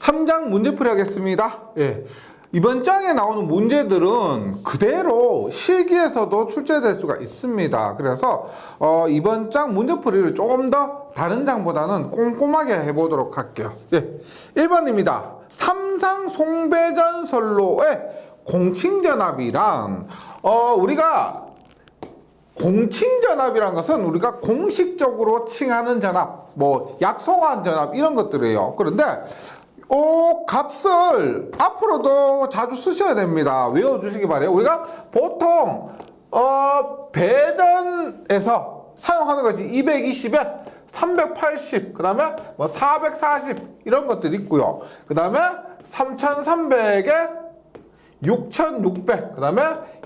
3장 문제풀이 하겠습니다. 예. 이번 장에 나오는 문제들은 그대로 실기에서도 출제될 수가 있습니다. 그래서 이번 장 문제풀이를 조금 더 다른 장보다는 꼼꼼하게 해보도록 할게요. 예. 1번입니다. 삼상 송배전 선로의 공칭전압이란 우리가 공칭전압이란 것은 우리가 공식적으로 칭하는 전압, 뭐 약속한 전압 이런 것들이에요. 그런데 값을 앞으로도 자주 쓰셔야 됩니다. 외워주시기 바래요. 우리가 보통 배전에서 사용하는 것이 220에 380, 그 다음에 뭐 440 이런 것들이 있고요. 그 다음에 3300에 6600, 그 다음에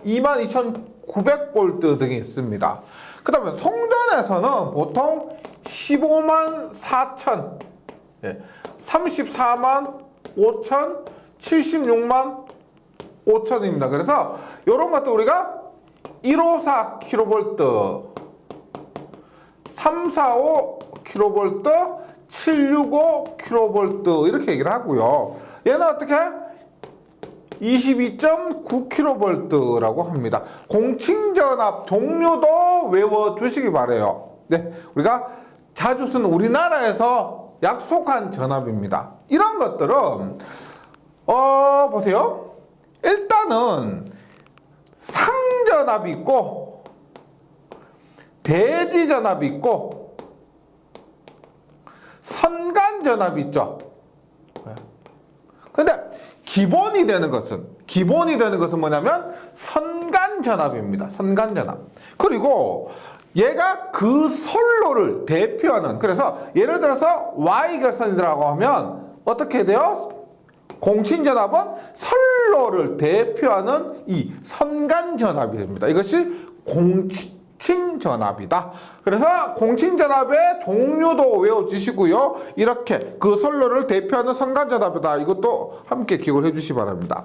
22900볼트 등이 있습니다. 그 다음에 송전에서는 보통 15만 4천, 34만 5천, 76만 5천입니다. 그래서 이런 것도 우리가 154kV, 345kV, 765kV 이렇게 얘기를 하고요. 얘는 어떻게? 22.9kV라고 합니다. 공칭전압 종류도 외워주시기 바래요. 네, 우리가 자주 쓰는 우리나라에서 약속한 전압입니다. 이런 것들은 보세요. 일단은 상전압이 있고 대지전압이 있고 선간전압이 있죠. 근데 기본이 되는 것은 뭐냐면 선간전압입니다. 선간전압. 그리고 얘가 그 선로를 대표하는, 그래서 예를 들어서 Y결선이라고 하면 어떻게 돼요? 공칭전압은 선로를 대표하는 이 선간전압이 됩니다. 이것이 공칭전압이다. 그래서 공칭전압의 종류도 외워주시고요. 이렇게 그 선로를 대표하는 선간전압이다. 이것도 함께 기억을 해주시기 바랍니다.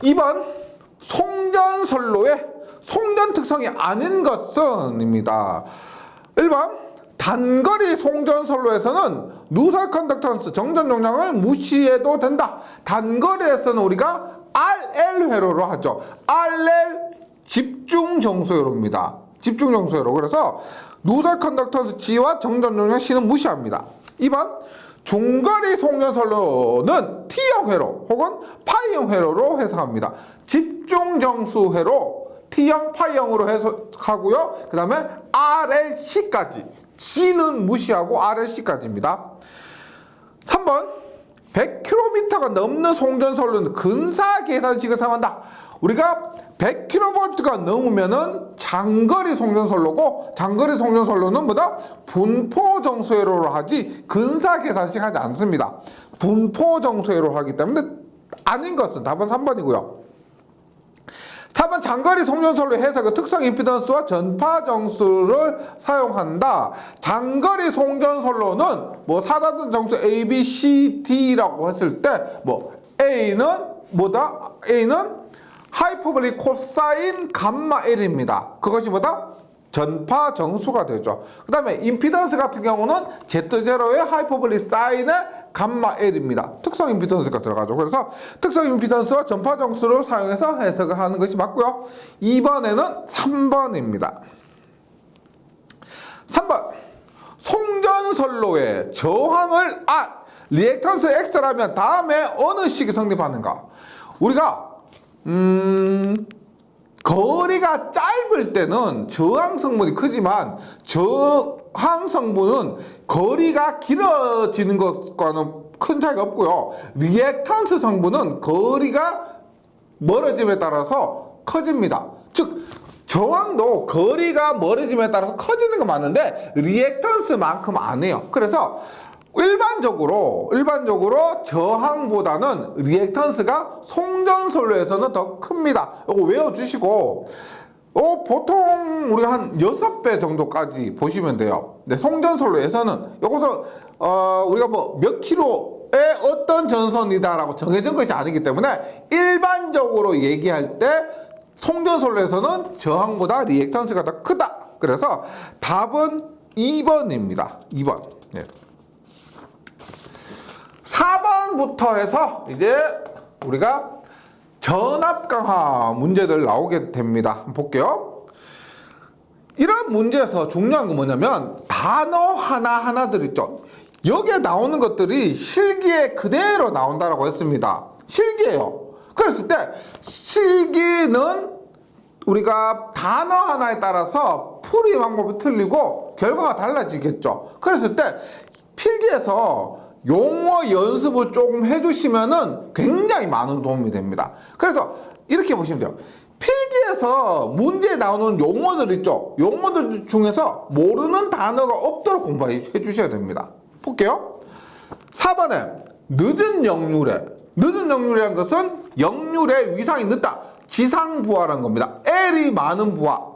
2번 송전선로의 송전 특성이 아닌 것은입니다. 1번 단거리 송전선로에서는 누설 컨덕턴스 정전 용량을 무시해도 된다. 단거리에서는 우리가 RL 회로로 하죠. RL 집중 정수회로입니다. 집중 정수회로. 그래서 누설 컨덕턴스 G와 정전 용량 C는 무시합니다. 2번 중거리 송전선로는 T형 회로 혹은 파이형 회로로 해석합니다. 집중 정수 회로 T형, 파이형으로 해석하고요. 그 다음에 RLC까지. G는 무시하고 RLC까지입니다. 3번 100km가 넘는 송전선로는 근사 계산식을 사용한다. 우리가 100kV가 넘으면은 장거리 송전선로고, 장거리 송전선로는 뭐다? 분포 정수회로로 하지 근사 계산식 하지 않습니다. 분포 정수회로로 하기 때문에 아닌 것은 답은 3번이고요. 4번 장거리 송전선로의 해석은 특성 임피던스와 전파 정수를 사용한다. 장거리 송전선로는 뭐 4단원 정수 A, B, C, D라고 했을 때 뭐 A는 뭐다? A는 하이퍼볼릭 코사인 감마 L입니다. 그것이 뭐다? 전파 정수가 되죠. 그 다음에 임피던스 같은 경우는 Z0의 하이퍼볼릭 사인의 감마 L입니다. 특성 임피던스가 들어가죠. 그래서 특성 임피던스와 전파 정수를 사용해서 해석을 하는 것이 맞고요. 2번에는 3번입니다. 3번 송전선로의 저항을 리액턴스 X라면 다음에 어느 식이 성립하는가? 우리가 거리가 짧을 때는 저항 성분이 크지만 저항 성분은 거리가 길어지는 것과는 큰 차이가 없고요. 리액턴스 성분은 거리가 멀어짐에 따라서 커집니다. 즉 저항도 거리가 멀어짐에 따라서 커지는 건 맞는데 리액턴스만큼 안 해요. 그래서 일반적으로 저항보다는 리액턴스가 송전선로에서는 더 큽니다. 이거 외워주시고 보통 우리가 한 6배 정도까지 보시면 돼요. 네, 송전선로에서는 이것은 우리가 뭐 몇 킬로의 어떤 전선이다라고 정해진 것이 아니기 때문에 일반적으로 얘기할 때 송전선로에서는 저항보다 리액턴스가 더 크다. 그래서 답은 2번입니다. 2번. 네. 4번부터 해서 이제 우리가 전압 강화 문제들 나오게 됩니다. 한번 볼게요. 이런 문제에서 중요한 건 뭐냐면 단어 하나하나들 있죠. 여기에 나오는 것들이 실기에 그대로 나온다고 했습니다. 실기예요. 그랬을 때 실기는 우리가 단어 하나에 따라서 풀이 방법이 틀리고 결과가 달라지겠죠. 그랬을 때 필기에서 용어 연습을 조금 해주시면은 굉장히 많은 도움이 됩니다. 그래서 이렇게 보시면 돼요. 필기에서 문제에 나오는 용어들 있죠. 용어들 중에서 모르는 단어가 없도록 공부해 주셔야 됩니다. 볼게요. 4번에 늦은 역류래. 늦은 역류라는 것은 역류의 위상이 늦다. 지상부하라는 겁니다. L이 많은 부하.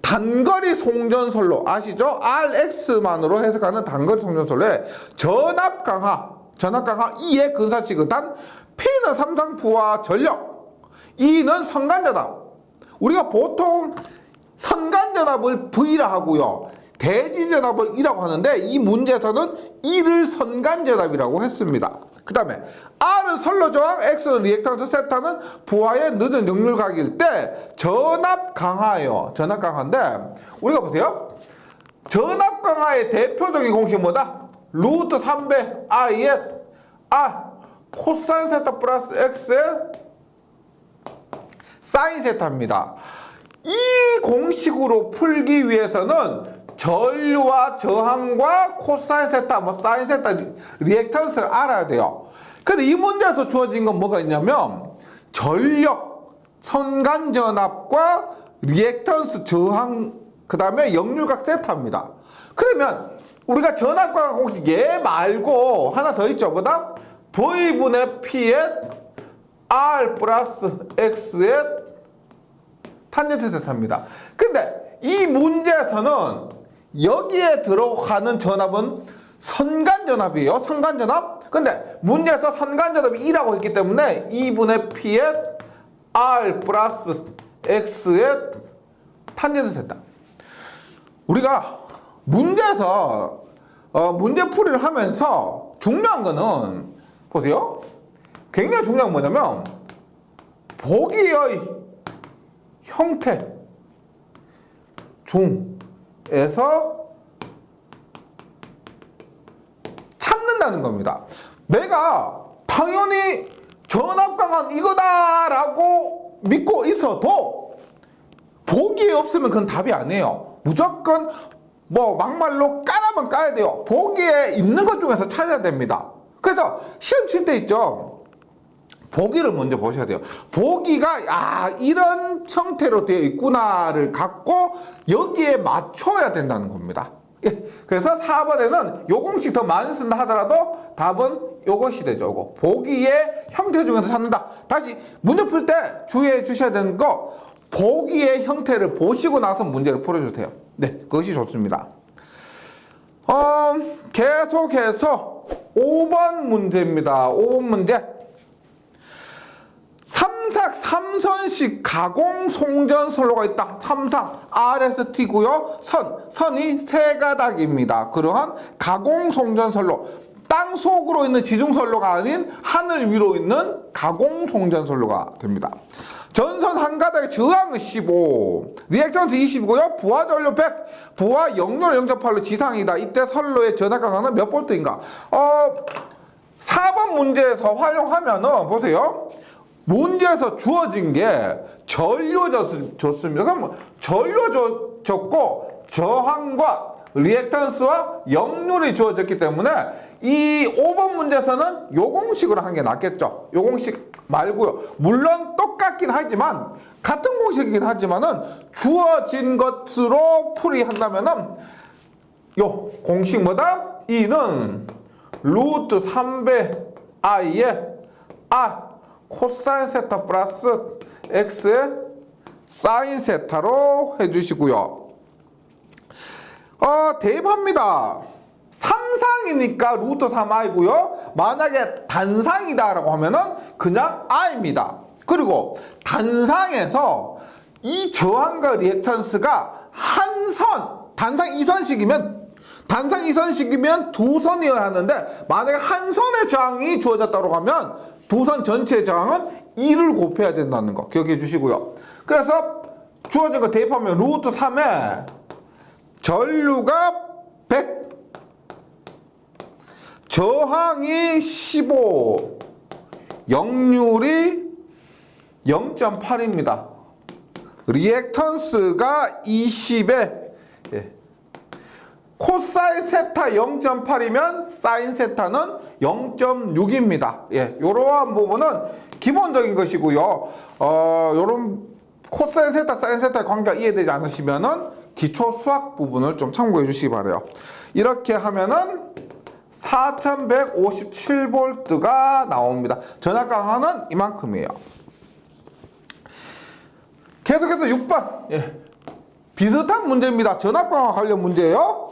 단거리 송전솔로 아시죠? RX만으로 해석하는 단거리 송전솔로에 전압 강화 2의 근사시그단, P는 삼상부하 전력, E는 선간전압. 우리가 보통 선간전압을 V라 하고요, 대지전압을 E라고 하는데 이 문제에서는 E를 선간전압이라고 했습니다. 그 다음에 R은 선로저항, X는 리액턴스, 세타는 부하의 늦은 역률 각일 때 전압 강화예요. 전압 강화인데 우리가 보세요. 전압 강화의 대표적인 공식이 뭐다? 루트 3배 I의 R 코사인 세타 플러스 X의 사인 세타입니다. 이 공식으로 풀기 위해서는 전류와 저항과 코사인 세타, 사인 세타, 리액턴스를 알아야 돼요. 근데 이 문제에서 주어진 건 뭐가 있냐면 전력, 선간전압과 리액턴스, 저항, 그 다음에 역률각 세타입니다. 그러면 우리가 전압과 공식 얘 말고 하나 더 있죠. 뭐다? V분의 P의 R 플러스 X의 탄젠트 세타입니다. 근데 이 문제에서는 여기에 들어가는 전압은 선간전압이에요. 선간전압. 근데 문제에서 선간전압이 2라고 했기 때문에 2분의 P의 R 플러스 X의 탄젠트 세타. 우리가 문제에서 문제풀이를 하면서 중요한 거는 보세요. 굉장히 중요한 건 뭐냐면 보기의 형태 중에서 찾는다는 겁니다. 내가 당연히 전압 강한 이거다라고 믿고 있어도 보기에 없으면 그건 답이 아니에요. 무조건 뭐 막말로 까라면 까야 돼요. 보기에 있는 것 중에서 찾아야 됩니다. 그래서 시험 칠 때 있죠. 보기를 먼저 보셔야 돼요. 보기가 이런 형태로 되어 있구나를 갖고 여기에 맞춰야 된다는 겁니다. 예, 그래서 4번에는 요 공식 더 많이 쓴다 하더라도 답은 요것이 되죠. 요거. 보기의 형태 중에서 찾는다. 다시 문제 풀 때 주의해 주셔야 되는 거, 보기의 형태를 보시고 나서 문제를 풀어주세요. 네, 그것이 좋습니다. 계속해서 5번 문제입니다. 5번 문제. 삼삭 3선식 가공 송전솔로가 있다. 삼상 RST고요. 선이 세 가닥입니다. 그러한 가공 송전솔로, 땅 속으로 있는 지중솔로가 아닌 하늘 위로 있는 가공 송전솔로가 됩니다. 전선 한 가닥의 저항은 15, 리액턴스 20이고요. 부하 전류 100, 부하 역률 0.8로 지상이다. 이때 선로의 전압 강하는 몇 볼트인가? 4번 문제에서 활용하면은 보세요. 문제에서 주어진 게 전류졌습니다. 그럼 전류졌고 저항과 리액턴스와 역률이 주어졌기 때문에 이 5번 문제에서는 요 공식으로 한 게 낫겠죠. 요 공식 말고요. 물론 똑같긴 하지만 같은 공식이긴 하지만은 주어진 것으로 풀이한다면은 요 공식 뭐다? E는 루트 3배 I의 R 코사인 세타 플러스 X의 사인 세타로 해주시고요. 대입합니다. 삼상이니까 루트 3i고요. 만약에 단상이다라고 하면은 그냥 i입니다. 그리고 단상에서 이 저항과 리액턴스가 한 선, 단상 2선식이면 단상 이선식이면 두 선이어야 하는데 만약에 한 선의 저항이 주어졌다고 하면 두 선 전체의 저항은 2를 곱해야 된다는 거 기억해 주시고요. 그래서 주어진 거 대입하면 루트 3에 전류가 100, 저항이 15, 역률이 0.8입니다. 리액턴스가 20에 코사인 세타 0.8이면 사인 세타는 0.6입니다. 이러한 부분은 기본적인 것이고요. 요런 코사인 세타, 사인 세타의 관계가 이해되지 않으시면은 기초 수학 부분을 좀 참고해 주시기 바래요. 이렇게 하면은 4157V가 나옵니다. 전압 강화는 이만큼이에요. 계속해서 6번. 비슷한 문제입니다. 전압 강화 관련 문제예요.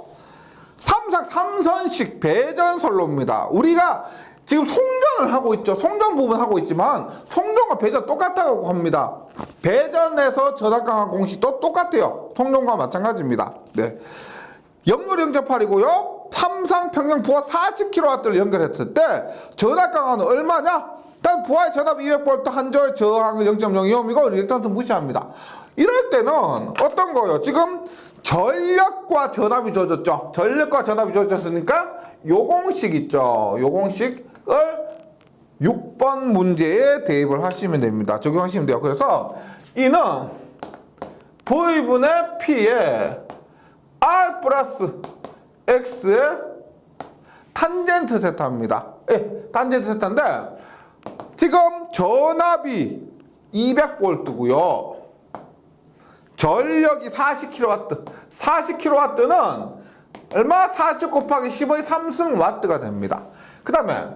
삼선식 배전선로입니다. 우리가 지금 송전을 하고 있죠. 송전 부분 하고 있지만 송전과 배전 똑같다고 합니다. 배전에서 전압 강화 공식도 똑같아요. 송전과 마찬가지입니다. 역률 0.8이고요. 삼상 평형 부하 40kW를 연결했을 때 전압 강화는 얼마냐? 일단 부하의 전압 200V 한 조의 저항은 0.02ohm이고 리액턴스 무시합니다. 이럴 때는 어떤 거예요? 지금 전력과 전압이 주어졌죠. 전력과 전압이 주어졌으니까 요 공식 있죠. 요 공식을 6번 문제에 대입을 하시면 됩니다. 적용하시면 돼요. 그래서 이는 V분의 P에 R 플러스 X의 탄젠트 세타입니다. 탄젠트 세타인데 지금 전압이 200V고요. 전력이 40kW. 40kW는 얼마? 40 곱하기 10의 3승 와트가 됩니다. 그 다음에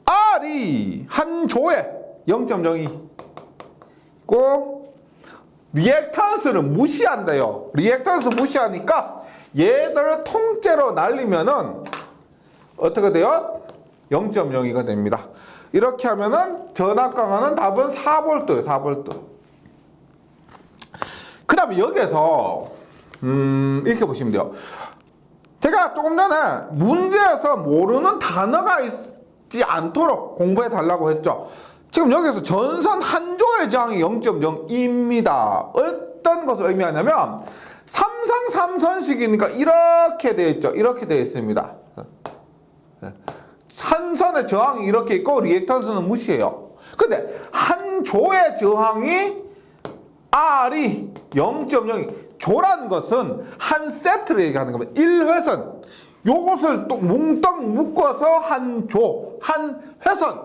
R이 한 조에 0.02. 고 리액턴스를 무시한대요. 리액턴스 무시하니까 얘들을 통째로 날리면은 어떻게 돼요? 0.02가 됩니다. 이렇게 하면은 전압 강화는 답은 4V예요. 4V. 그 다음에 여기에서 이렇게 보시면 돼요. 제가 조금 전에 문제에서 모르는 단어가 있지 않도록 공부해 달라고 했죠. 지금 여기서 전선 한 조의 저항이 0.02입니다. 어떤 것을 의미하냐면 삼상 삼선식이니까 이렇게 되어 있죠. 이렇게 되어 있습니다. 한 선의 저항이 이렇게 있고 리액턴스는 무시해요. 근데 한 조의 저항이 R이 0.02 조라는 것은 한 세트를 얘기하는 겁니다. 1회선 요것을 또 뭉떡 묶어서 한 조, 한 회선,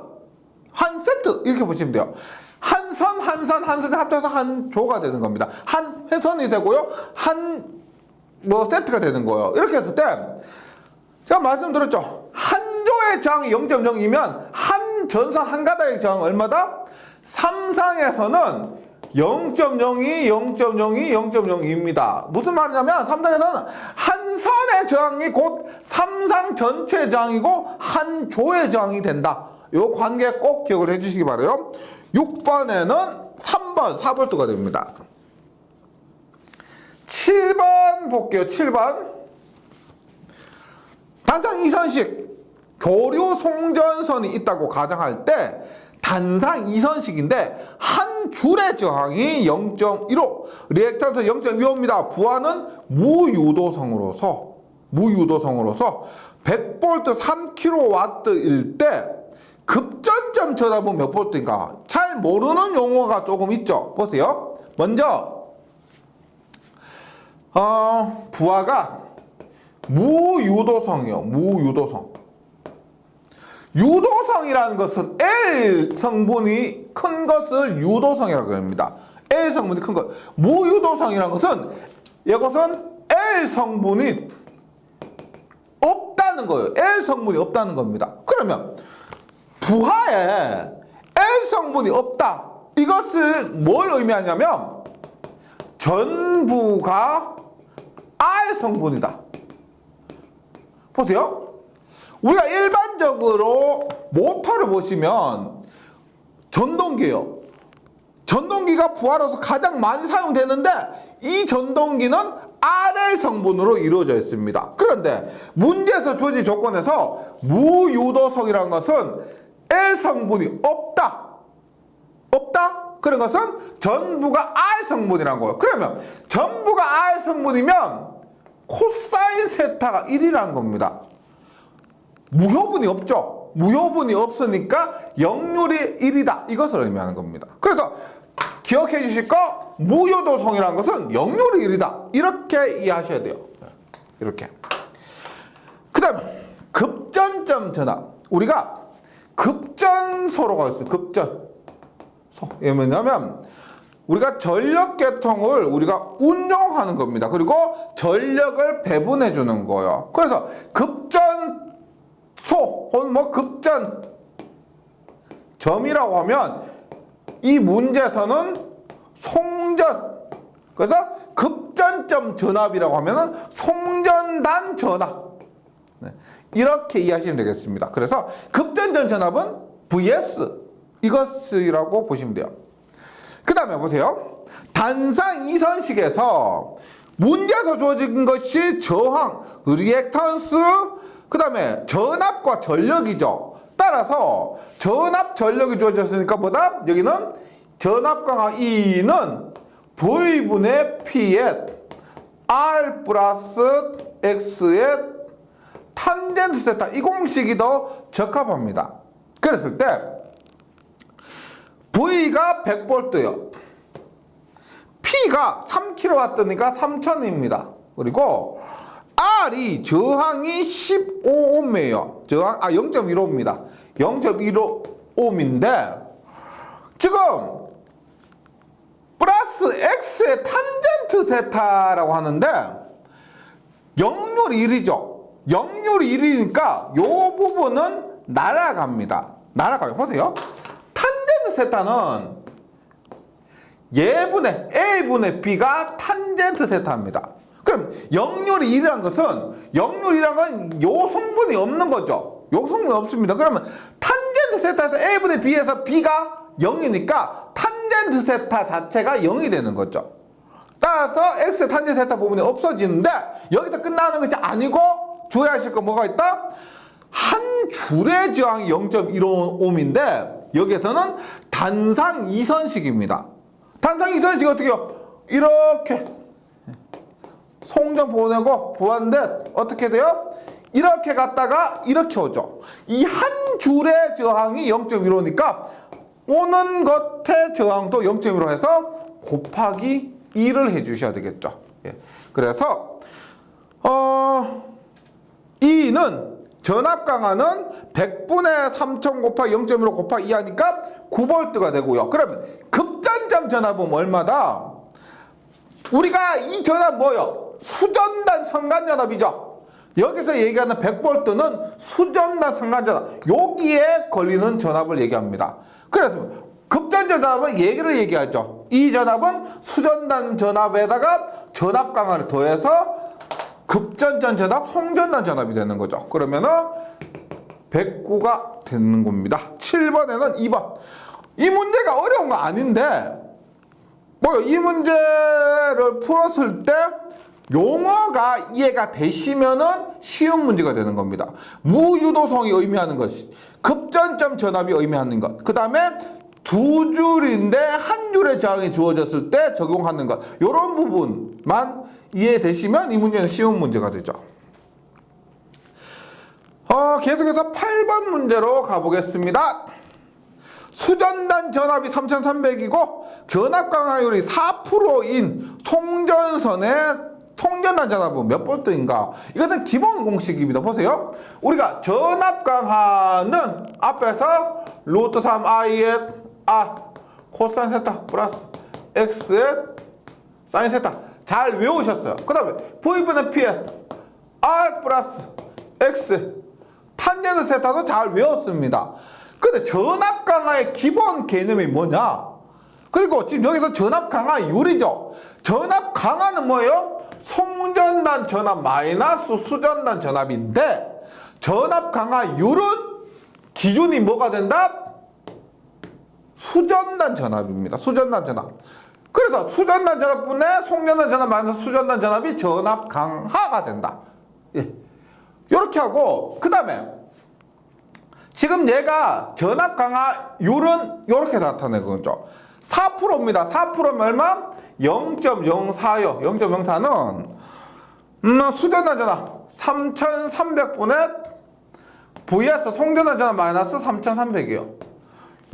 한 세트 이렇게 보시면 돼요. 한 선, 한 선, 한 선이 합쳐서 한 조가 되는 겁니다. 한 회선이 되고요. 한 세트가 되는 거예요. 이렇게 했을 때 제가 말씀드렸죠. 한 조의 저항이 0.02면 한 전선 한 가닥의 저항 얼마다? 삼상에서는 0.02, 0.02, 0.02입니다. 무슨 말이냐면 삼상에서는 한 선의 저항이 곧 삼상 전체 저항이고 한 조의 저항이 된다. 이 관계 꼭 기억을 해주시기 바라요. 6번에는 3번 4V가 됩니다. 7번 볼게요. 7번 단상 이선식 교류 송전선이 있다고 가정할 때 단상 이선식인데 한 줄의 저항이 0.15 리액턴스 0.25입니다. 부하는 무유도성으로서 100V 3kW일 때 급전점 전압은 몇 볼트인가? 잘 모르는 용어가 조금 있죠. 보세요. 먼저 부하가 무유도성이요. 무유도성. 유도성이라는 것은 L 성분이 큰 것을 유도성이라고 합니다. L 성분이 큰 것. 무유도성이라는 것은 이것은 L 성분이 없다는 거예요. L 성분이 없다는 겁니다. 그러면 부하에 L 성분이 없다. 이것을 뭘 의미하냐면 전부가 R 성분이다. 보세요. 우리가 일반적으로 모터를 보시면 전동기예요. 전동기가 부하로서 가장 많이 사용되는데 이 전동기는 RL 성분으로 이루어져 있습니다. 그런데 문제에서 주어진 조건에서 무유도성이라는 것은 L 성분이 없다. 그런 것은 전부가 R 성분이라는 거예요. 그러면 전부가 R 성분이면 코사인 세타가 1이라는 겁니다. 무효분이 없죠. 무효분이 없으니까 역률이 1이다. 이것을 의미하는 겁니다. 그래서 기억해 주실 거, 무유도성이라는 것은 역률이 1이다. 이렇게 이해하셔야 돼요. 이렇게. 그 다음에 급전점 전압. 우리가 급전소로가 있어요. 급전소. 이게 뭐냐면 우리가 전력계통을 우리가 운용하는 겁니다. 그리고 전력을 배분해 주는 거예요. 그래서 급전소 혹은 뭐 급전점이라고 하면 이 문제에서는 송전, 그래서 급전점 전압이라고 하면은 송전단 전압, 네, 이렇게 이해하시면 되겠습니다. 그래서 급전점 전압은 VS 이것이라고 보시면 돼요. 그 다음에 보세요. 단상 이선식에서 문제에서 주어진 것이 저항, 리액턴스, 그 다음에 전압과 전력이죠. 따라서 전압, 전력이 주어졌으니까 보다 여기는 전압 강하 E는 V분의 P에 R 플러스 X에 탄젠트 세타, 이 공식이 더 적합합니다. 그랬을 때 V가 100V예요. P가 3kW니까 3000입니다. 그리고 R이 저항이 15ohm이에요. 저항 0.15ohm입니다. 0.15ohm인데 지금 플러스 X의 탄젠트 세타라고 하는데 역률이 1이죠. 역률이 1이니까 요 부분은 날아갑니다. 날아가요. 보세요. 탄젠트 세타는 얘분의 A분의 B가 탄젠트 세타입니다. 그럼 역률이 1이라는 것은 역률이란 건 요 성분이 없는 거죠. 요 성분이 없습니다. 그러면 탄젠트 세타에서 A분의 B에서 B가 0이니까 탄젠트 세타 자체가 0이 되는 거죠. 따라서 X의 탄젠트 세타 부분이 없어지는데 여기서 끝나는 것이 아니고 주의하실 거 뭐가 있다? 한 줄의 저항이 0.15ohm인데 여기에서는 단상 이선식입니다. 단상 이선식 어떻게 해요? 이렇게 송전 보내고 부하인데 어떻게 돼요? 이렇게 갔다가 이렇게 오죠. 이 한 줄의 저항이 0.15니까 오는 것의 저항도 0.15 해서 곱하기 2를 해주셔야 되겠죠. 그래서 E는 전압 강하는 100분의 3000 곱하기 0.15 곱하기 2 하니까 9V가 되고요. 그러면 급전점 전압은 얼마다? 우리가 이 전압 뭐요? 수전단 성간전압이죠. 여기서 얘기하는 100V는 수전단 성간전압, 여기에 걸리는 전압을 얘기합니다. 그래서 급전점 전압은 얘기를 얘기하죠. 이 전압은 수전단 전압에다가 전압 강화를 더해서 급전단 전압, 송전단 전압이 되는 거죠. 그러면은 109가 되는 겁니다. 7번에는 2번. 이 문제가 어려운 거 아닌데 뭐요? 이 문제를 풀었을 때 용어가 이해가 되시면은 쉬운 문제가 되는 겁니다. 무유도성이 의미하는 것이 급전점 전압이 의미하는 것. 그 다음에 두 줄인데 한 줄의 저항이 주어졌을 때 적용하는 것. 이런 부분만 이해되시면 이 문제는 쉬운 문제가 되죠. 계속해서 8번 문제로 가보겠습니다. 수전단 전압이 3300이고 전압 강화율이 4%인 송전선의 송전단 전압은 몇 볼트인가? 이것은 기본 공식입니다. 보세요. 우리가 전압 강화는 앞에서 루트 3i의 R 코사인 세타 플러스 X의 사인 세타 잘 외우셨어요. 그 다음에 V분의 P의 R 플러스 X 탄젠트 세타도 잘 외웠습니다. 근데 전압 강화의 기본 개념이 뭐냐? 그리고 지금 여기서 전압 강화율이죠. 전압 강화는 뭐예요? 송전단 전압 마이너스 수전단 전압인데 전압 강화율은 기준이 뭐가 된다? 수전단 전압입니다. 수전단 전압. 그래서 수전단 전압분의 송전단 전압 마이너스 수전단 전압이 전압 강하가 된다. 예. 요렇게 하고, 그 다음에 지금 얘가 전압 강하율은 요렇게 나타내거든요. 4%입니다. 4%면 얼마? 0.04요. 0.04는 수전단 전압 3300분의 vs 송전단 전압 마이너스 3300이요.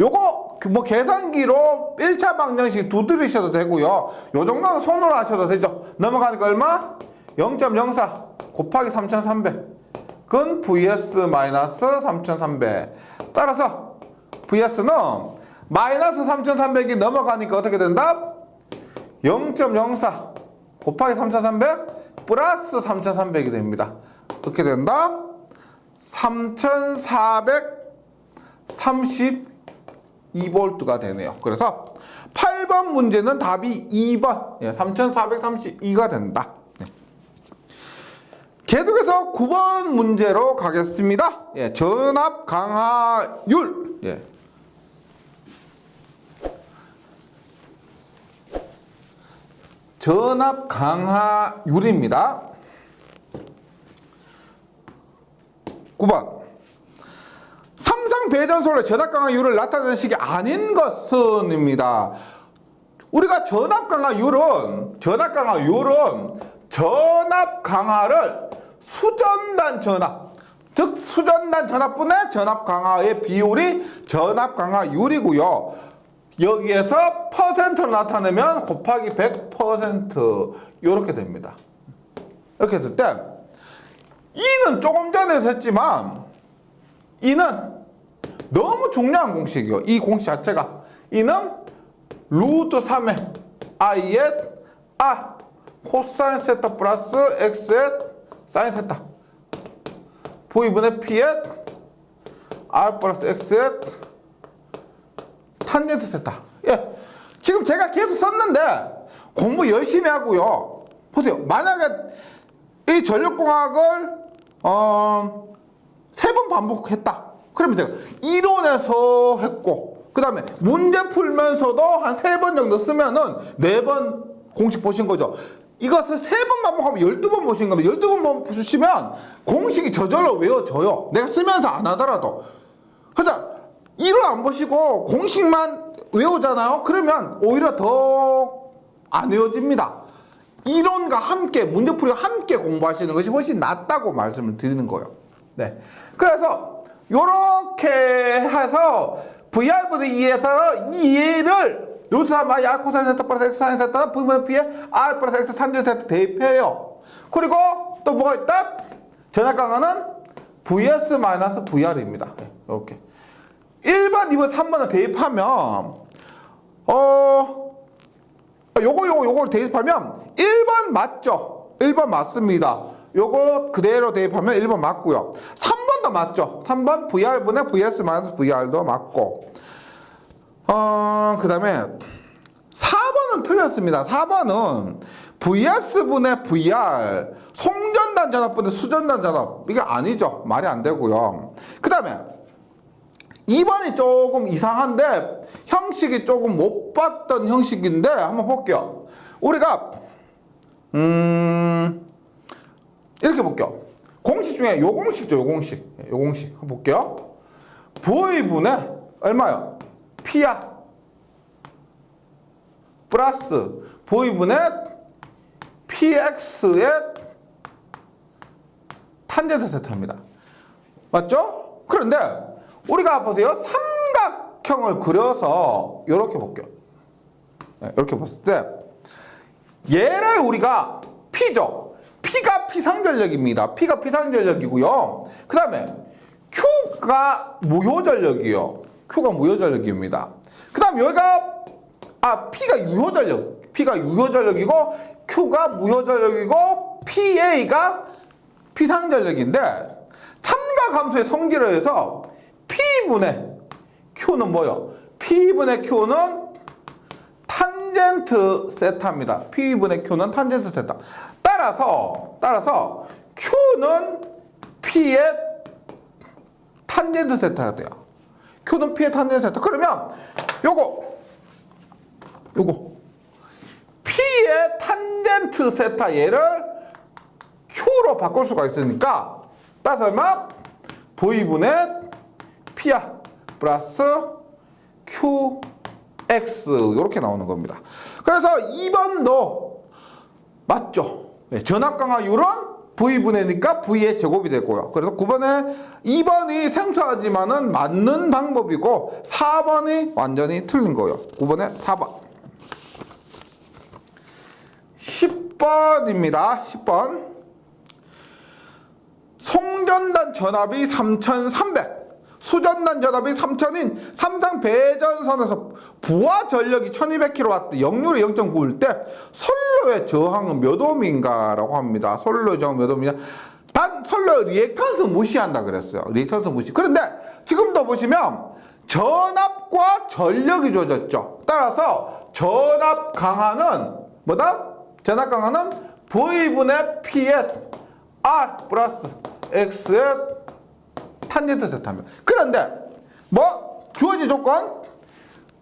요거 뭐 계산기로 1차 방정식 두드리셔도 되고요. 요 정도는 손으로 하셔도 되죠. 넘어가니까 얼마? 0.04 곱하기 3300. 그건 vs 마이너스 3300. 따라서 vs는 마이너스 3300이 넘어가니까 어떻게 된다? 0.04 곱하기 3300 플러스 3300이 됩니다. 어떻게 된다? 3432V가 되네요. 그래서 8번 문제는 답이 2번 3432가 된다. 계속해서 9번 문제로 가겠습니다. 전압 강하율. 전압 강하율입니다. 9번. 삼성 배전솔의 전압 강하율을 나타내는 식이 아닌 것은입니다. 우리가 전압 강하율은 전압 강하를 수전단 전압, 즉 수전단 전압분의 전압 강하의 비율이 전압 강하율이고요. 여기에서 퍼센트로 나타내면 곱하기 100% 이렇게 됩니다. 이렇게 했을 때 이는 조금 전에도 했지만 이는 너무 중요한 공식이에요. 이 공식 자체가 이는 루트 3의 i의 r 코사인 세타 플러스 x의 사인 세타 v분의 p의 r 플러스 x의 탄젠트 세타. 지금 제가 계속 썼는데 공부 열심히 하고요. 보세요. 만약에 이 전력공학을 3번 반복했다. 그러면 제가 이론에서 했고 그 다음에 문제 풀면서도 한 3번 정도 쓰면은 4번 공식 보신 거죠. 이것을 3번 반복하면 12번 보신 겁니다. 12번 보시면 공식이 저절로 외워져요. 내가 쓰면서 안 하더라도. 그래서 이론 안 보시고 공식만 외우잖아요. 그러면 오히려 더 안 외워집니다. 이론과 함께 문제풀이와 함께 공부하시는 것이 훨씬 낫다고 말씀을 드리는 거예요. 그래서 요렇게 해서 VR분의 2에서 2를 루트 3 i r 코사인 세타 플러스 x 사인 세타 v분의 p에 r 플러스 x 탄젠트 세타 대입해요. 그리고 또 뭐가 있다? 전압 강하는 vs 마이너스 vr입니다. 이렇게 1번, 2번, 3번을 대입하면 요걸 대입하면 1번 맞죠? 1번 맞습니다. 요거 그대로 대입하면 1번 맞고요. 3번도 맞죠? 3번 VR분의 VS 마이너스 VR도 맞고 그 다음에 4번은 틀렸습니다. 4번은 VS분의 VR 송전단 전압분의 수전단 전압 이게 아니죠. 말이 안 되고요. 그 다음에 2번이 조금 이상한데 형식이 조금 못 봤던 형식인데 한번 볼게요. 우리가 이렇게 볼게요. 공식 중에 요 공식죠. 요 공식 한번 볼게요. V분의 얼마요? P야 플러스 V분의 PX의 탄젠트 세타입니다. 맞죠? 그런데 우리가 보세요. 삼각형을 그려서 이렇게 볼게요. 이렇게 봤을 때 얘를 우리가 P죠. P가 피상전력입니다. P가 피상전력이고요. 그 다음에 Q가 무효전력이요. Q가 무효전력입니다. 그 다음 여기가 P가 유효전력이고 Q가 무효전력이고 PA가 피상전력인데 삼각함수의 성질을 해서 P분의 Q는 뭐요? P분의 Q는 탄젠트 세타입니다. P분의 Q는 탄젠트 세타. 따라서 Q는 P의 탄젠트 세타가 돼요. Q는 P의 탄젠트 세타. 그러면 요거 P의 탄젠트 세타 얘를 Q로 바꿀 수가 있으니까 따라서 얼마? V분의 P야 플러스 QX 이렇게 나오는 겁니다. 그래서 2번도 맞죠? 네, 전압강화율은 V분해니까 V의 제곱이 되고요. 그래서 9번에 2번이 생소하지만은 맞는 방법이고 4번이 완전히 틀린 거예요. 9번에 4번. 10번입니다. 10번. 송전단 전압이 3300. 수전단 전압이 3000인 삼성 배전선에서 부하 전력이 1200kW, 역률이 0.9일 때 선로의 저항은 몇 ohm인가 라고 합니다. 선로의 저항 몇 ohm이냐? 단 선로의 리액턴스 무시한다 그랬어요. 리액턴스 무시. 그런데 지금도 보시면 전압과 전력이 주어졌죠. 따라서 전압 강하는 뭐다? 전압 강하는 V분의 P의 R 플러스 X의 탄젠트 세타입니다. 그런데 뭐 주어진 조건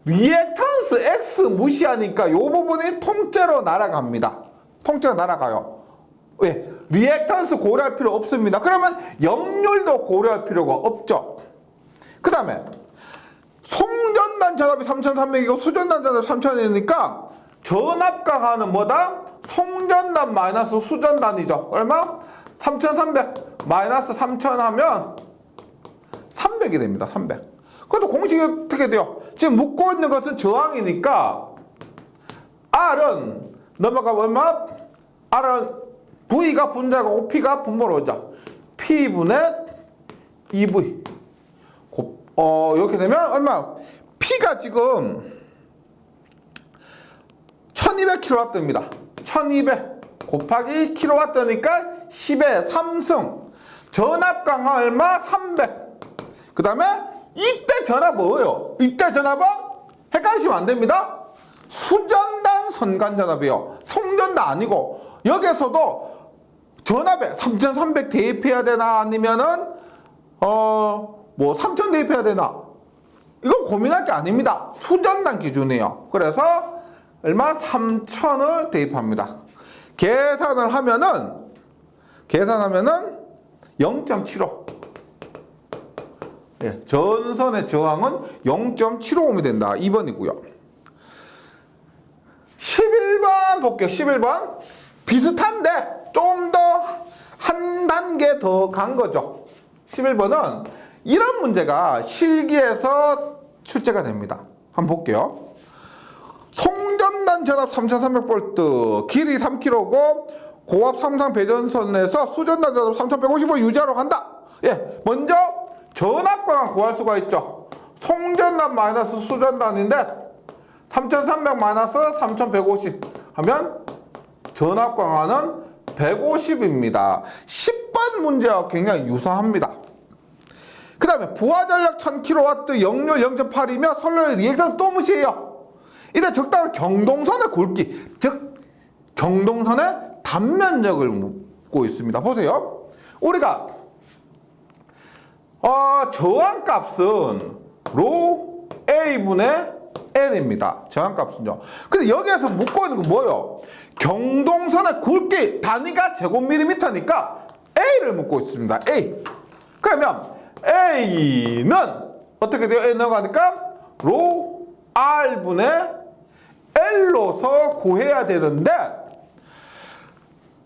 리액턴스 X 무시하니까 이 부분이 통째로 날아갑니다. 통째로 날아가요. 왜? 리액턴스 고려할 필요 없습니다. 그러면 역률도 고려할 필요가 없죠. 그 다음에 송전단 전압이 3300이고 수전단 전압이 3000이니까 전압 강하는 뭐다? 송전단 마이너스 수전단이죠. 얼마? 3300 마이너스 3000 하면 300이 됩니다. 300. 그것도 공식이 어떻게 돼요? 지금 묶고 있는 것은 저항이니까 R은 넘어가면 얼마? R은 V가 분자고 P가 분모로 오죠. P분의 2V. 이렇게 되면 얼마? P가 지금 1200kW입니다. 1200 곱하기 kW니까 10의 3승. 전압 강화 얼마? 300. 그 다음에 이때 전압 뭐예요? 이때 전압은 헷갈리시면 안 됩니다. 수전단 선간 전압이에요. 송전단 아니고 여기에서도 전압에 3300 대입해야 되나 아니면은 뭐 3000 대입해야 되나 이거 고민할 게 아닙니다. 수전단 기준이에요. 그래서 얼마? 3000을 대입합니다. 계산을 하면은 0.75. 예, 전선의 저항은 0.75ohm이 된다. 2번이고요. 11번 볼게요. 11번. 비슷한데 좀 더 한 단계 더 간 거죠. 11번은 이런 문제가 실기에서 출제가 됩니다. 한번 볼게요. 송전단 전압 3300V, 길이 3km고 고압 삼성 배전선에서 수전단 전압 3150을 유지하러 간다. 예, 먼저 전압 강화 구할 수가 있죠. 송전단 마이너스 수전단인데 3300 마이너스 3150 하면 전압 강화는 150입니다. 10번 문제와 굉장히 유사합니다. 그 다음에 부하 전력 1000kW, 역률 0.8이며 선로의 리액션 또 무시해요. 이때 적당한 경동선의 굵기, 즉 경동선의 단면적을 묻고 있습니다. 보세요. 우리가 저항값은 로 A분의 N입니다. 저항값은요. 근데 여기에서 묻고 있는 건 뭐예요? 경동선의 굵기 단위가 제곱밀리미터니까 A를 묻고 있습니다. A. 그러면 A는 어떻게 돼요? A 넘어가니까 로 R분의 L로서 구해야 되는데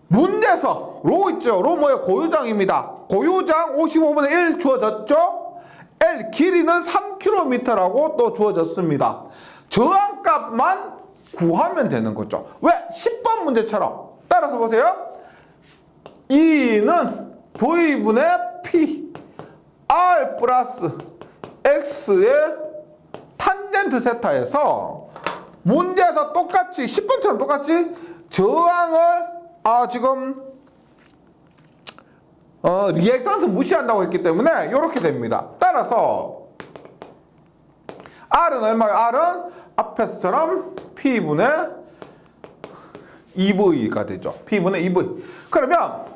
문제에서 로 있죠. 로 뭐예요? 고유장입니다. 고유장 55분의 1 주어졌죠? L 길이는 3km라고 또 주어졌습니다. 저항값만 구하면 되는 거죠. 왜? 10번 문제처럼. 따라서 보세요. E는 V분의 P R 플러스 X의 탄젠트 세타에서 문제에서 똑같이 10번처럼 똑같이 저항을 지금 리액턴스 무시한다고 했기 때문에 이렇게 됩니다. 따라서 R은 얼마예요? R은 앞에서처럼 P분의 2V가 되죠. P분의 2V. 그러면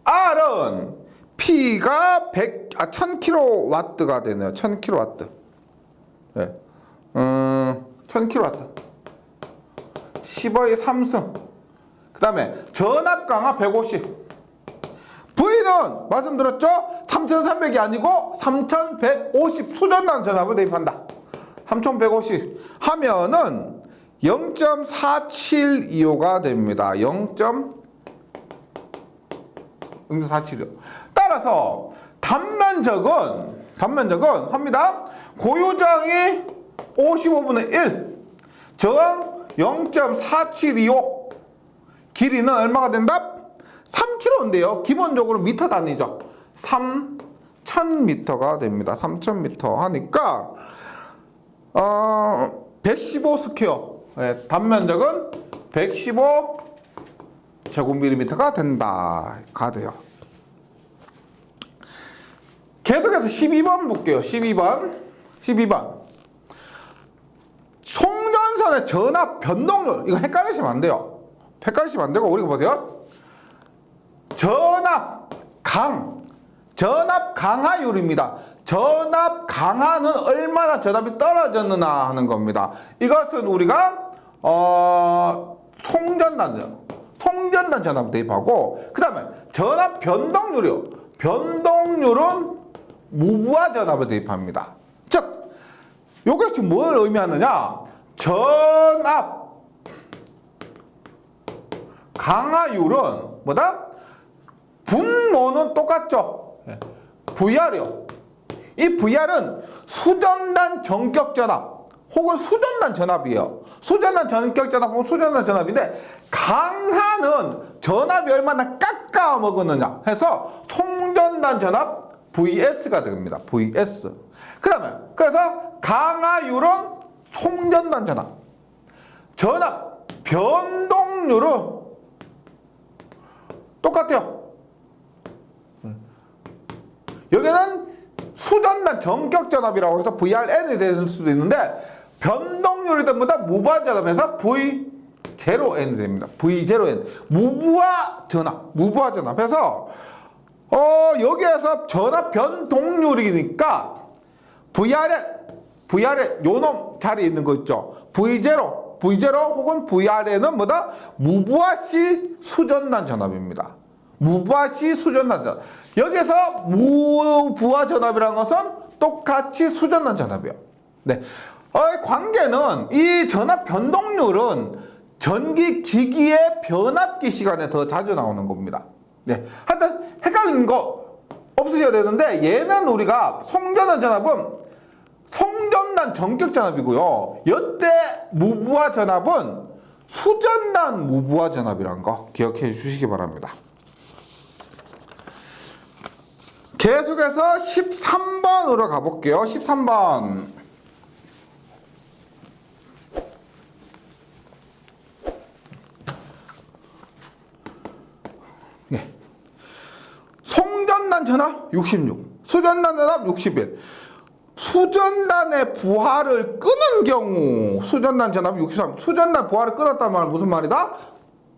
R은 P가 1000kW가 되네요. 1000kW. 네. 1000kW. 10의 3승. 그 다음에 전압 강하 150. V는 말씀드렸죠? 3300이 아니고 3150 수전단 전압을 대입한다. 3150 하면은 0.475가 됩니다. 0.475. 따라서 단면적은 합니다. 고유장이 55분의 1, 저항 0.4725, 길이는 얼마가 된다? 3km인데요. 기본적으로 미터 단위죠. 3000m가 됩니다. 3000m 하니까 115 스퀘어. 네, 단면적은 115 제곱밀리미터가 된다가 돼요. 계속해서 12번 볼게요. 12번. 송전선의 전압 변동률. 이거 헷갈리시면 안 돼요. 헷갈리시면 안 되고, 우리가 보세요. 전압 강하율입니다. 전압 강하는 얼마나 전압이 떨어졌느냐 하는 겁니다. 이것은 우리가 송전단 전압 대입하고, 그 다음에 전압 변동률이요. 변동률은 무부하 전압을 대입합니다. 즉 요게 지금 뭘 의미하느냐? 전압 강하율은 뭐다? 분모는 똑같죠. VR이요. 이 VR은 수전단 전격 전압 혹은 수전단 전압이에요. 수전단 전격 전압 혹은 수전단 전압인데, 강하는 전압이 얼마나 깎아 먹었느냐 해서 송전단 전압 VS가 됩니다. VS. 그래서 강하율은 송전단 전압 변동률은 똑같아요. 여기는 수전단 전격 전압이라고 해서 VRN이 될 수도 있는데, 변동률이 전부다 무부하 전압에서 V0N이 됩니다. V0N. 무부하 전압. 해서 여기에서 전압 변동률이니까 VRN 요놈 자리에 있는 거 있죠. V0 혹은 VRN은 뭐다? 무부하시 수전단 전압입니다. 무부하시 수전단 전압. 여기서 무부하 전압이라는 것은 똑같이 수전단 전압이에요. 네. 관계는, 이 전압 변동률은 전기 기기의 변압기 시간에 더 자주 나오는 겁니다. 네. 하여튼 헷갈리는 거 없으셔야 되는데, 얘는 우리가 송전단 전압은 송전단 전격 전압이고요. 여태 무부하 전압은 수전단 무부하 전압이라는 거 기억해 주시기 바랍니다. 계속해서 13번으로 가볼게요. 13번. 예. 송전단 전압 66, 수전단 전압 61. 수전단의 부하를 끄는 경우 수전단 전압 63. 수전단 부하를 끊었단 말은 무슨 말이다?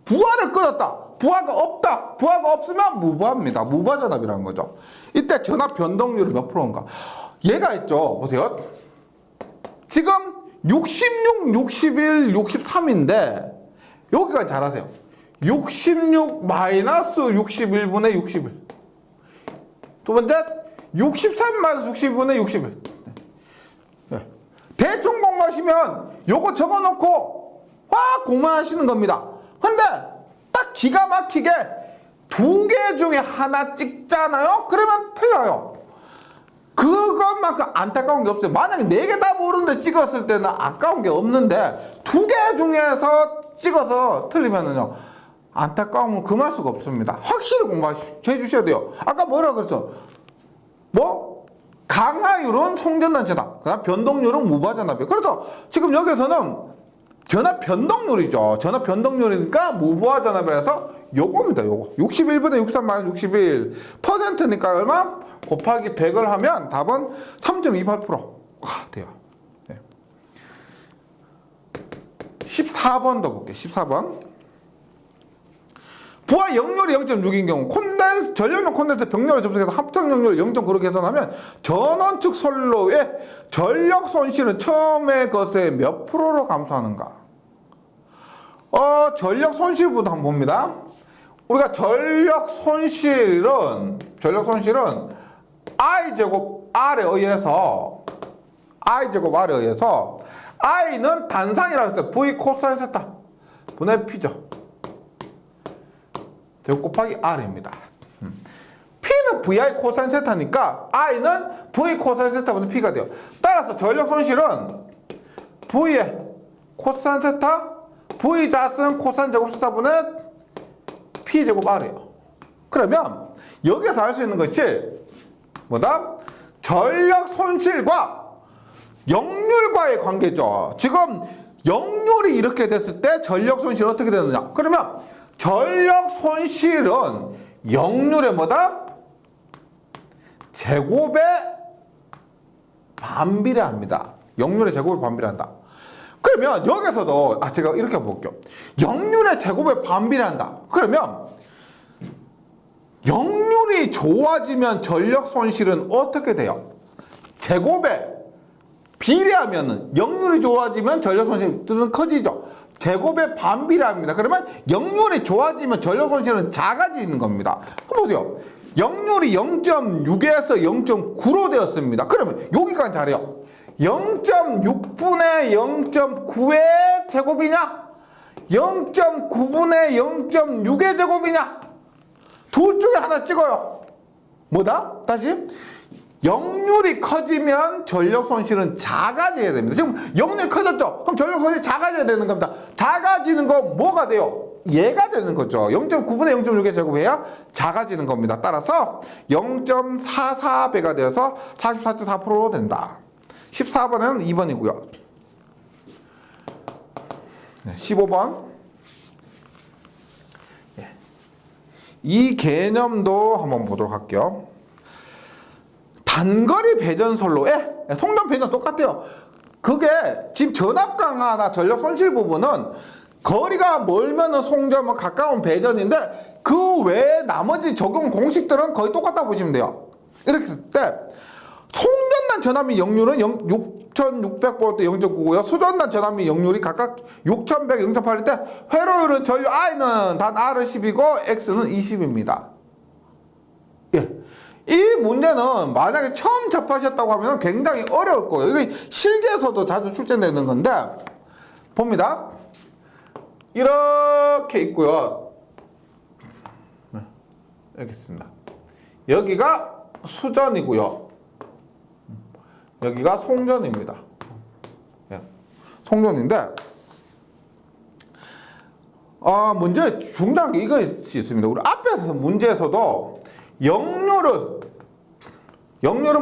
부하를 끊었다. 부하가 없다. 부하가 없으면 무부하입니다. 무부하 전압이라는 거죠. 이때 전압 변동률이 몇 프로인가? 얘가 있죠. 보세요. 지금 66, 61, 63인데 여기까지 잘 하세요. 66 마이너스 61분의 61. 두 번째 63 마이너스 61분의 61. 네. 대충 공부하시면 요거 적어놓고 공부하시는 겁니다. 근데 딱 기가 막히게 두 개 중에 하나 찍잖아요? 그러면 틀려요. 그것만큼 안타까운 게 없어요. 만약에 네 개 다 모르는데 찍었을 때는 아까운 게 없는데, 두 개 중에서 찍어서 틀리면은요, 안타까우면 금할 수가 없습니다. 확실히 공부해 주셔야 돼요. 아까 뭐라 그랬죠? 강하율은 송전단 전압, 그다음 변동률은 무부하 전압이에요. 그래서 지금 여기서는 전압 변동률이죠. 전압 변동률이니까 무부하 전압이라서 요겁니다. 요거 61분의 63 마이너스 61 %니까 얼마? 곱하기 100을 하면 답은 3.28%가 돼요. 네. 14번 더 볼게요. 14번. 부하 역률이 0.6인 경우 전력용 콘덴서 병렬을 접속해서 합성 역률 0.9로 계산하면 전원 측 선로의 전력 손실은 처음의 것의 몇 프로로 감소하는가? 전력 손실부터 한번 봅니다. 우리가 전력 손실은 i제곱 r에 의해서 i는 단상이라고 했어요. v 코사인 세타 분의 p죠. 제곱 곱하기 r입니다. p는 vi 코사인 세타니까 i는 v 코사인 세타 분의 p가 돼요. 따라서 전력 손실은 v의 코사인 세타 v 자승 코사인 제곱 세타 분의 p 제곱 r이에요. 그러면 여기서 알 수 있는 것이 뭐다? 전력 손실과 역률과의 관계죠. 지금 역률이 이렇게 됐을 때 전력 손실은 어떻게 되느냐? 그러면 전력 손실은 역률의 뭐다? 제곱에 반비례합니다. 역률의 제곱에 반비례한다. 그러면 여기서도 제가 이렇게 볼게요. 역률의 제곱에 반비례한다. 그러면 역률이 좋아지면 전력 손실은 어떻게 돼요? 제곱에 비례하면은 역률이 좋아지면 전력 손실은 커지죠. 제곱에 반비례합니다. 그러면 역률이 좋아지면 전력 손실은 작아지는 겁니다. 한번 보세요. 역률이 0.6에서 0.9로 되었습니다. 그러면 여기까지 잘해요. 0.6분의 0.9의 제곱이냐? 0.9분의 0.6의 제곱이냐? 둘 중에 하나 찍어요. 뭐다? 다시. 역률이 커지면 전력 손실은 작아져야 됩니다. 지금 역률이 커졌죠? 그럼 전력 손실이 작아져야 되는 겁니다. 작아지는 건 뭐가 돼요? 얘가 되는 거죠. 0.9분의 0.6의 제곱해야 작아지는 겁니다. 따라서 0.44배가 되어서 44.4%로 된다. 14번에는 2번이고요. 15번. 이 개념도 한번 보도록 할게요. 단거리 배전선로에 송전 배전 똑같아요. 그게 지금 전압 강화나 전력 손실 부분은 거리가 멀면은 송전, 가까운 배전인데 그 외에 나머지 적용 공식들은 거의 똑같다고 보시면 돼요. 이렇게 했을 때 송전단 전압 및 역률은 6600V 0.9고요. 수전단 전압 및 역률이 각각 6100, 0.8일 때 회로율은 전류 I는 단 R은 10이고 X는 20입니다. 예. 이 문제는 만약에 처음 접하셨다고 하면 굉장히 어려울 거예요. 이게 실기에서도 자주 출제되는 건데 봅니다. 이렇게 있고요. 여기 있습니다. 여기가 수전이고요. 여기가 송전입니다. 송전인데 문제 중요한 게 이거 있습니다. 우리 앞에서 문제에서도 역률은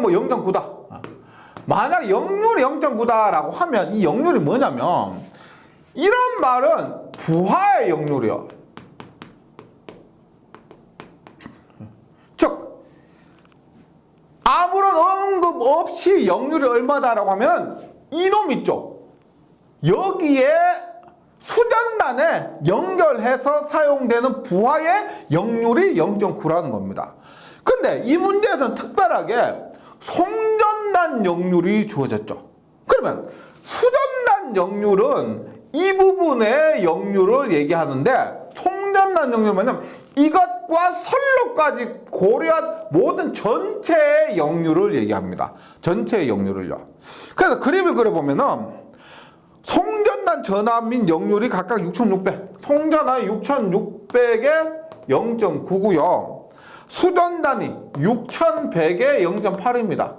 뭐 0.9다. 만약 역률이 0.9다라고 하면 이 역률이 뭐냐면 이런 말은 부하의 역률이요. 즉 아무런 언급 없이 역률이 얼마다라고 하면 이놈 있죠. 여기에 수전단에 연결해서 사용되는 부하의 역률이 0.9라는 겁니다. 근데 이 문제에서는 특별하게 송전단 역률이 주어졌죠. 그러면 수전단 역률은 이 부분의 역률을 얘기하는데 송전단 역률은 뭐냐면 이것과 선로까지 고려한 모든 전체의 역률을 얘기합니다. 전체의 역률을요. 그래서 그림을 그려보면은 송전단 전압 및 역률이 각각 6600. 송전압이 6600에 0.9고요. 수전단이 6100에 0.8입니다.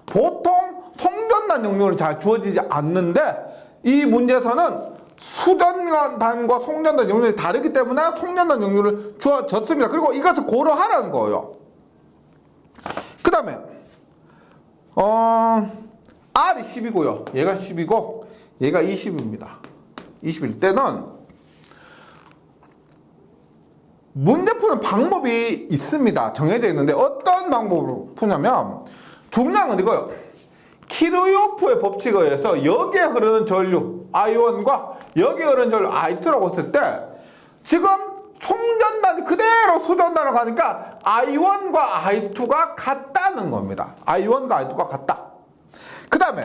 보통 송전단 역률이 잘 주어지지 않는데 이 문제에서는 수전단과 송전단 역률이 다르기 때문에 송전단 역률을 주어졌습니다. 그리고 이것을 고려하라는 거예요. 그 다음에 R이 10이고요. 얘가 10이고 얘가 20입니다. 20일 때는 문제 푸는 방법이 있습니다. 정해져 있는데 어떤 방법으로 푸냐면 중요한 건 이거예요. 키르요프의 법칙에 의해서 여기에 흐르는 전류 I1과 여기에 흐르는 전류 I2라고 했을 때 지금 송전단이 그대로 수전단으로 가니까 I1과 I2가 같다는 겁니다. I1과 I2가 같다. 그 다음에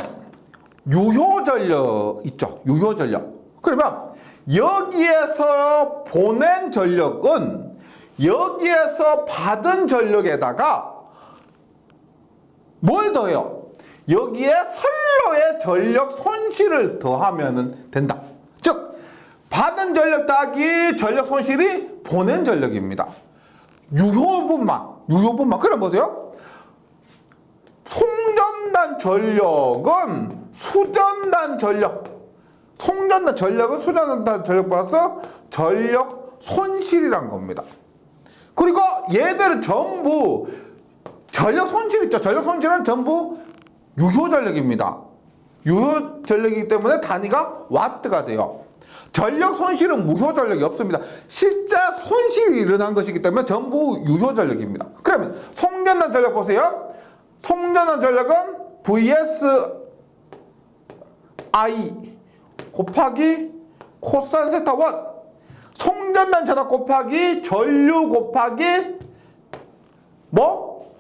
유효전력 있죠. 유효전력. 그러면 여기에서 보낸 전력은 여기에서 받은 전력에다가 뭘 더해요? 여기에 선로의 전력 손실을 더하면 된다. 즉 받은 전력 더하기 전력 손실이 보낸 전력입니다. 유효분만. 그럼 보세요. 송전단 전력은 수전단 전력. 송전단 전력은 수전단 전력 플러스 전력 손실이란 겁니다. 그리고 얘들은 전부 전력 손실 있죠. 전력 손실은 전부 유효 전력입니다. 유효 전력이기 때문에 단위가 와트가 돼요. 전력 손실은 무효 전력이 없습니다. 실제 손실이 일어난 것이기 때문에 전부 유효 전력입니다. 그러면 송전단 전력 보세요. 송전단 전력은 vs I 곱하기 코사인 세타 1. 송전단 전압 곱하기 전류 곱하기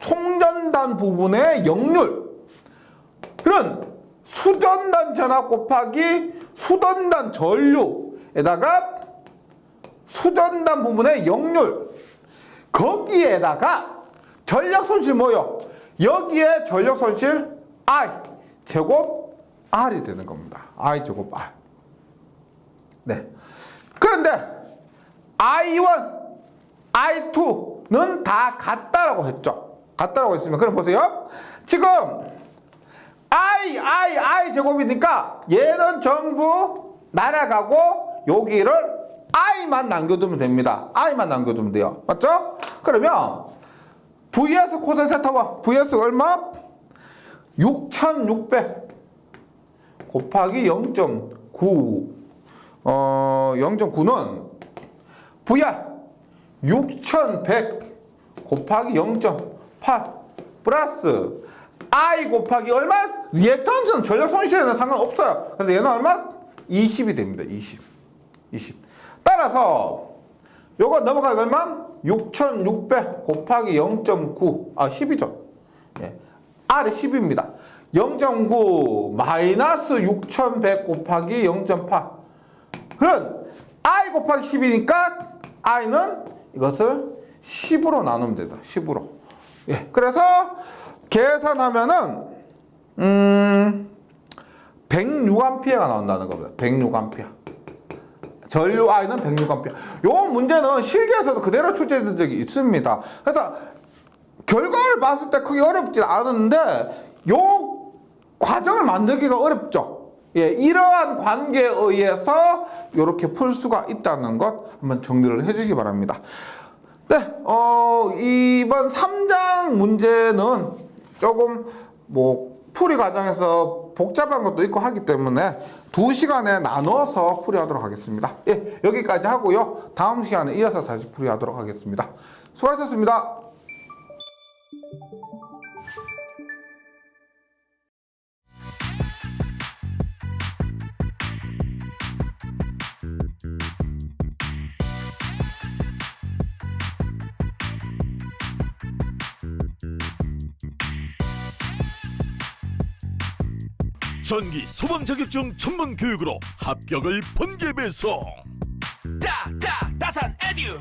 송전단 부분의 역률. 그런 수전단 전압 곱하기 수전단 전류에다가 수전단 부분의 역률. 거기에다가 전력 손실 뭐요? 여기에 전력 손실 I 제곱 R이 되는 겁니다. I 제곱 R. 네. 그런데 I1, I2는 다 같다라고 했죠. 같다라고 했으면 그럼 보세요. 지금 I 제곱이니까 얘는 전부 날아가고 여기를 I만 남겨두면 됩니다. I만 남겨두면 돼요. 맞죠? 그러면 VS 코사인 세타와 VS 얼마? 6600 곱하기 0.9 0.9는 VR 6100 곱하기 0.8 플러스 I 곱하기 얼마? 리액턴스는 전력 손실에는 상관없어요. 그래서 얘는 얼마? 20이 됩니다. 20. 따라서 요거 넘어가기 얼마? 6600 곱하기 0.9 10이죠. 예. R이 10입니다. 0.9 마이너스 6100 곱하기 0.8 그럼 I 곱하기 10이니까 I는 이것을 10으로 나누면 된다. 10으로. 예. 그래서 계산하면은 106A가 나온다는 겁니다. 106A. 전류 I는 106A. 요 문제는 실기에서도 그대로 출제된 적이 있습니다. 그래서 결과를 봤을 때 크게 어렵지 않은데 요 과정을 만들기가 어렵죠. 예, 이러한 관계에 의해서 이렇게 풀 수가 있다는 것 한번 정리를 해주시기 바랍니다. 네, 이번 3장 문제는 조금 풀이 과정에서 복잡한 것도 있고 하기 때문에 2시간에 나눠서 풀이하도록 하겠습니다. 예, 여기까지 하고요. 다음 시간에 이어서 다시 풀이하도록 하겠습니다. 수고하셨습니다. 전기 소방 자격증 전문 교육으로 합격을 번개 배송. 다산 에듀